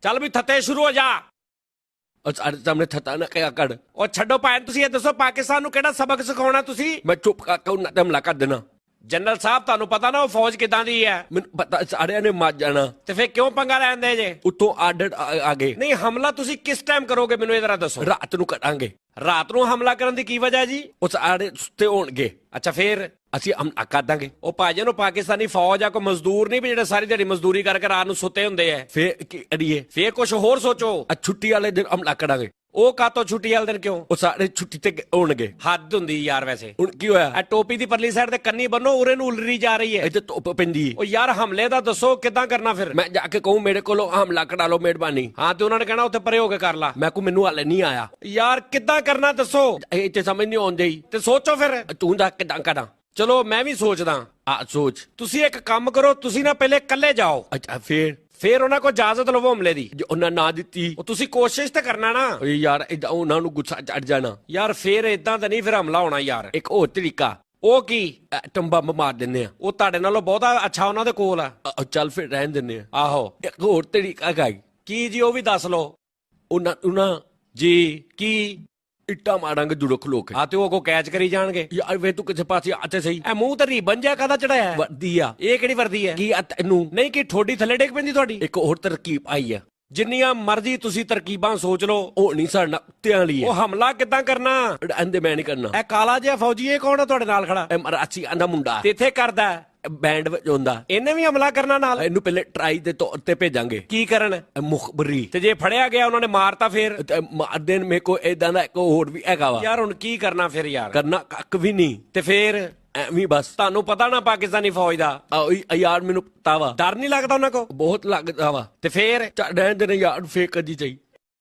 ਚੱਲ ਵੀ ਥੱਤੇ ਸ਼ੁਰੂ ਹੋ ਜਾ। ਉਹ ਸਾਡੇ ਸਾਹਮਣੇ ਥਤਾ ਨਾ ਕਿਆ ਕਰ। ਉਹ ਛੱਡੋ ਭੈਣ, ਤੁਸੀਂ ਇਹ ਦੱਸੋ ਪਾਕਿਸਤਾਨ ਨੂੰ ਕਿਹੜਾ ਸਬਕ ਸਿਖਾਉਣਾ ਤੁਸੀਂ? ਮੈਂ ਚੁੱਪ ਕਰਕੇ ਉਹਨਾਂ ਤੇ ਹਮਲਾ ਕਰ ਦੇਣਾ। ਜਨਰਲ ਸਾਹਿਬ ਤੁਹਾਨੂੰ ਪਤਾ ਨਾ ਉਹ ਫੌਜ ਕਿਦਾਂ ਦੀ ਹੈ। ਮੈਨੂੰ ਪਤਾ ਸਾਰਿਆਂ ਨੇ ਮਾਰ ਜਾਣਾ। ਤੇ ਫੇਰ ਕਿਉਂ ਪੰਗਾ ਲੈਂਦੇ ਜੇ? ਉੱਤੋਂ ਆਰਡਰ ਆ ਗਏ। ਨਹੀਂ, ਹਮਲਾ ਤੁਸੀਂ ਕਿਸ ਟਾਈਮ ਕਰੋਗੇ ਮੈਨੂੰ ਇਹ ਜ਼ਰਾ ਦੱਸੋ। ਰਾਤ ਨੂੰ ਕਰਾਂਗੇ। ਰਾਤ ਨੂੰ ਹਮਲਾ ਕਰਨ ਦੀ ਕੀ ਵਜ੍ਹਾ ਜੀ? ਉਹ ਸਾਰੇ ਸੁੱਤੇ ਹੋਣਗੇ। ਅੱਛਾ ਫੇਰ? ਅਸੀਂ ਹਮਲਾ ਕਰ ਦਾਂਗੇ। ਉਹ ਭਾਜਨ ਉਹ ਪਾਕਿਸਤਾਨੀ ਫੌਜ ਆ, ਕੋਈ ਮਜ਼ਦੂਰ ਨਹੀਂ ਵੀ ਜਿਹੜੇ ਸਾਰੀ ਦਿਹਾੜੀ ਮਜ਼ਦੂਰੀ ਕਰਕੇ ਰਾਤ ਨੂੰ ਸੁੱਤੇ ਹੁੰਦੇ ਆ। ਫੇਰ ਕੀ ਕਰੀਏ? ਫੇਰ ਕੁਝ ਹੋਰ ਸੋਚੋ। ਛੁੱਟੀ ਵਾਲੇ ਦਿਨ ਹਮਲਾ ਕਰਾਂਗੇ। ਉਹ ਕਾਤੋਂ ਛੁੱਟੀ ਵਾਲੇ ਦਿਨ ਕਿਉਂ? ਉਹ ਸਾਰੇ ਛੁੱਟੀ ਤੇ ਹੋਣਗੇ। ਹੱਦ ਹੁੰਦੀ ਯਾਰ ਵੈਸੇ। ਹੁਣ ਕੀ ਹੋਇਆ? ਇਹ ਟੋਪੀ ਦੀ ਪਰਲੀ ਸਾਈਡ ਤੇ ਕੰਨੀ ਬੰਨੋ, ਉਰੇ ਨੂੰ ਉਲਰੀ ਜਾ ਰਹੀ ਹੈ। ਇੱਥੇ ਧੁੱਪ ਪੈਂਦੀ ਹੈ। ਉਹ ਯਾਰ ਹਮਲੇ ਦਾ ਦੱਸੋ ਕਿੱਦਾਂ ਕਰਨਾ ਫਿਰ? ਮੈਂ ਜਾ ਕੇ ਕਹੂੰ ਮੇਰੇ ਕੋਲੋਂ ਹਮਲਾ ਕਰਾ ਲਓ ਮਿਹਰਬਾਨੀ। ਹਾਂ ਤੇ ਉਹਨਾਂ ਨੇ ਕਹਿਣਾ ਉੱਥੇ ਪਰੇ ਹੋ ਕੇ ਕਰ ਲਾ। ਮੈਂ ਕੋ ਮੈਨੂੰ ਹਾਲੇ ਨਹੀਂ ਆਇਆ। ਯਾਰ ਕਿੱਦਾਂ ਕਰਨਾ ਦੱਸੋ? ਇਹ ਤੇ ਸਮਝ ਨਹੀਂ ਆਉਂਦੀ। ਤੇ ਸੋਚੋ ਫਿਰ। ਤੂੰ ਦਾ ਕਿਦਾਂ ਕਰਾਂ? ਚਲੋ ਮੈਂ ਵੀ ਸੋਚਦਾ। ਆ ਸੋਚ। ਤੁਸੀਂ ਇੱਕ ਕੰਮ ਕਰੋ, ਤੁਸੀਂ ਨਾ ਪਹਿਲੇ ਇਕੱਲੇ ਜਾਓ, ਅੱਛਾ ਫੇਰ ਉਹਨਾਂ ਕੋਲ ਇਜਾਜ਼ਤ ਲਵੋ ਹਮਲੇ ਦੀ। ਜੇ ਉਹਨਾਂ ਨਾ ਦਿੱਤੀ? ਉਹ ਤੁਸੀਂ ਕੋਸ਼ਿਸ਼ ਤੇ ਕਰਨਾ ਨਾ। ਓਏ ਯਾਰ ਏਦਾਂ ਉਹਨਾਂ ਨੂੰ ਗੁੱਸਾ ਚੜ ਜਾਣਾ। ਯਾਰ ਫੇਰ ਇਦਾਂ ਤਾਂ ਨਹੀਂ ਫਿਰ ਹਮਲਾ ਹੋਣਾ ਯਾਰ। ਇੱਕ ਹੋਰ ਤਰੀਕਾ। ਉਹ ਕੀ? ਐਟਮ ਬੰਬ ਮਾਰ ਦਿੰਦੇ ਆ। ਉਹ ਤੁਹਾਡੇ ਨਾਲੋਂ ਬਹੁਤਾ ਅੱਛਾ ਉਹਨਾਂ ਦੇ ਕੋਲ ਆ। ਚੱਲ ਫਿਰ ਰਹਿਣ ਦਿੰਦੇ ਆ। ਆਹੋ। ਇੱਕ ਹੋਰ ਤਰੀਕਾ ਹੈਗਾ। ਕੀ ਜੀ? ਉਹ ਵੀ ਦੱਸ ਲਓ। ਉਹਨਾਂ ਜੀ ਕੀ? ਇੱਟਾਂ ਮਾਰਾਂਗੇ ਜੁੜੋ ਖਲੋ ਕੇ। ਆ ਤੇ ਉਹ ਕੋ ਕੈਚ ਕਰੀ ਜਾਣਗੇ। ਯਾਰ ਵੇ ਤੂੰ ਕਿਸੇ ਪਾਸੇ ਆ ਤੇ ਸਹੀ। ਇਹ ਮੂੰਹ ਤੇ ਰੀਬਨ ਜਿਹਾ ਕਾਹਦਾ ਚੜਾਇਆ? ਵਰਦੀ ਆ। ਇਹ ਕਿਹੜੀ ਵਰਦੀ ਹੈ? ਕੀ ਆ ਤੈਨੂੰ? ਨਹੀਂ ਕਿ ਠੋਡੀ ਥੱਲੇ ਡਿੱਗ ਪੈਂਦੀ ਤੁਹਾਡੀ? ਇੱਕ ਹੋਰ ਤਰਕੀਬ ਆਈ ਆ। ਜਿੰਨੀਆਂ ਮਰਜ਼ੀ ਤੁਸੀਂ ਤਰਕੀਬਾਂ ਸੋਚ ਲਓ, ਉਹ ਨਹੀਂ ਸਾਡਾ ਕੁੱਤਿਆਂ ਵਾਲੀ ਉਹ ਹੈ। ਹਮਲਾ ਕਿੱਦਾਂ ਕਰਨਾ? ਅੰਦੇ ਮੈਂ ਨਹੀਂ ਕਰਨਾ। ਇਹ ਕਾਲਾ ਜਿਹਾ ਫੌਜੀ ਇਹ ਕੌਣ ਆ ਤੁਹਾਡੇ ਨਾਲ ਖੜਾ? ਇਹ ਮਰਾਸੀ ਆਂਦਾ ਮੁੰਡਾ ਤੇ ਇੱਥੇ ਕਰਦਾ ਹੈ? ਬੈਂਡ ਵਿੱਚ ਹੁੰਦਾ। ਇਹਨੇ ਵੀ ਹਮਲਾ ਕਰਨਾ ਨਾਲ? ਇਹਨੂੰ ਪਹਿਲੇ ਟਰਾਈ ਦੇ ਤੌਰ ਤੇ ਭੇਜਾਂਗੇ। ਕੀ ਕਰਨ? ਮੁਖਬਰੀ। ਤੇ ਜੇ ਫੜਿਆ ਗਿਆ ਉਹਨਾਂ ਨੇ ਮਾਰਤਾ ਫੇਰ? ਮਾਰਦੇ ਨੇ। ਮੇਰੇ ਕੋ ਏਦਾਂ ਦਾ ਇੱਕ ਹੋਰ ਵੀ ਹੈਗਾ ਵਾ। ਯਾਰ ਹੁਣ ਕੀ ਕਰਨਾ ਫਿਰ ਯਾਰ? ਕਰਨਾ ਕੱਖ ਵੀ ਨਹੀਂ। ਤੇ ਫੇਰ ਐਵੇਂ ਬਸ। ਤੁਹਾਨੂੰ ਪਤਾ ਨਾ ਪਾਕਿਸਤਾਨੀ ਫੌਜ ਦਾ? ਯਾਰ ਮੈਨੂੰ ਪਤਾ ਵਾ। ਡਰ ਨਹੀਂ ਲੱਗਦਾ ਉਹਨਾਂ ਕੋ? ਬਹੁਤ ਲੱਗਦਾ ਵਾ। ਤੇ ਫੇਰ? ਰਹਿਣ ਦੇ ਯਾਰ ਫੇਕ ਕਦੀ ਚਾਹੀ।